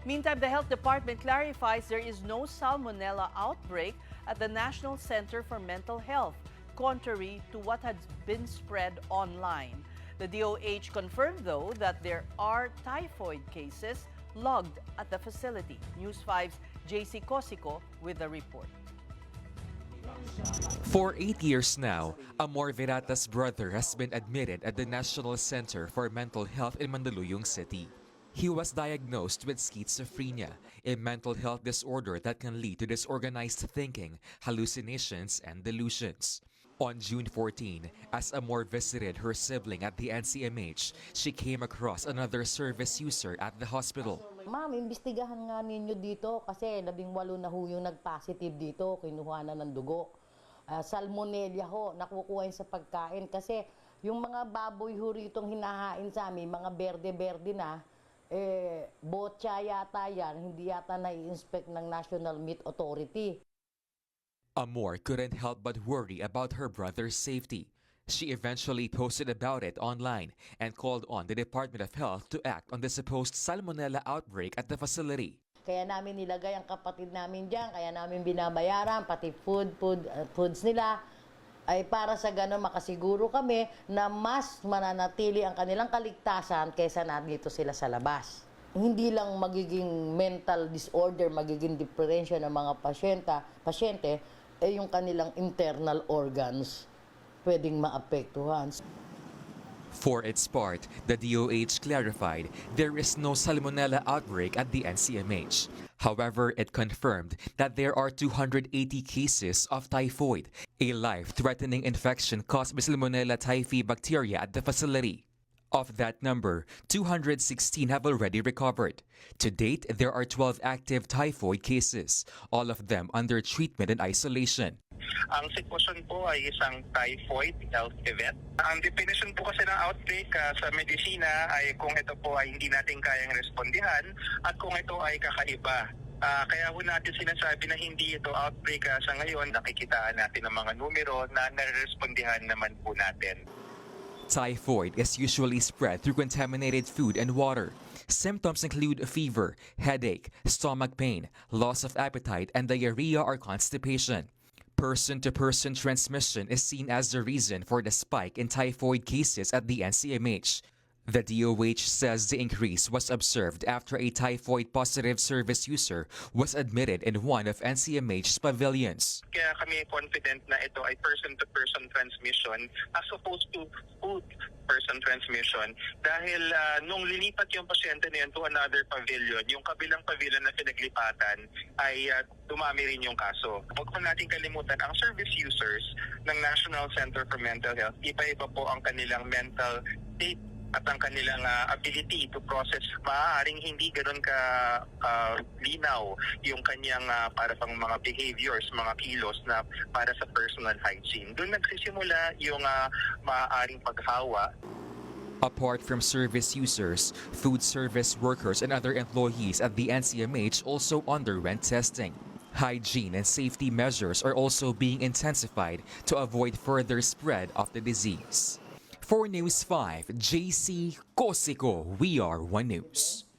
Meantime, the Health Department clarifies there is no salmonella outbreak at the National Center for Mental Health, contrary to what had been spread online. The DOH confirmed, though, that there are typhoid cases logged at the facility. News 5's JC Cosico with the report. For 8 years now, Amor Virata's brother has been admitted at the National Center for Mental Health in Mandaluyong City. He was diagnosed with schizophrenia, a mental health disorder that can lead to disorganized thinking, hallucinations, and delusions. On June 14, as Amor visited her sibling at the NCMH, she came across another service user at the hospital. Ma'am, imbestigahan nga ninyo dito kasi 18 na ho yung nag-positive dito, kinuha na ng dugo. Salmonella ho, nakukuha yun sa pagkain kasi yung mga baboy ho ritong hinahain sa amin, mga berde-berde na, botya yata yan, hindi yata na-i-inspect ng National Meat Authority. Amor couldn't help but worry about her brother's safety. She eventually posted about it online and called on the Department of Health to act on the supposed salmonella outbreak at the facility. Kaya namin nilagay ang kapatid namin dyan, kaya namin binabayaran, pati foods nila, ay para sa gano'n makasiguro kami na mas mananatili ang kanilang kaligtasan kaysa nandito sila sa labas. Hindi lang magiging mental disorder, magiging depression ng mga pasyente, yung kanilang internal organs pwedeng maapektuhan. For its part, the DOH clarified there is no salmonella outbreak at the NCMH. However, it confirmed that there are 280 cases of typhoid, a life-threatening infection caused by Salmonella typhi bacteria at the facility. Of that number, 216 have already recovered. To date, there are 12 active typhoid cases, all of them under treatment and isolation. Ang sitwasyon po ay isang typhoid health event. Ang definition po kasi ng outbreak sa medisina ay kung ito po ay hindi natin kayang respondihan at kung ito ay kakaiba. Kaya po natin sinasabi na hindi ito outbreak sa ngayon. Nakikitaan natin ang mga numero na narespondihan naman po natin. Typhoid is usually spread through contaminated food and water. Symptoms include fever, headache, stomach pain, loss of appetite, and diarrhea or constipation. Person-to-person transmission is seen as the reason for the spike in typhoid cases at the NCMH. The DOH says the increase was observed after a typhoid-positive service user was admitted in one of NCMH's pavilions. Kaya kami confident na ito ay person-to-person transmission as opposed to food-person transmission dahil nung lilipat yung pasyente na yun to another pavilion, yung kabilang pavilion na pinaglipatan ay dumami rin yung kaso. Huwag po natin kalimutan, ang service users ng National Center for Mental Health, iba-iba po ang kanilang mental state at ang kanilang ability to process. Maaaring hindi ganoon ka linaw yung kanyang para pang mga behaviors, mga kilos na para sa personal hygiene. Doon nagsisimula yung maaaring paghawa. Apart from service users, food service workers and other employees at the NCMH also underwent testing. Hygiene and safety measures are also being intensified to avoid further spread of the disease. For News 5, JC Cosico, we are One News.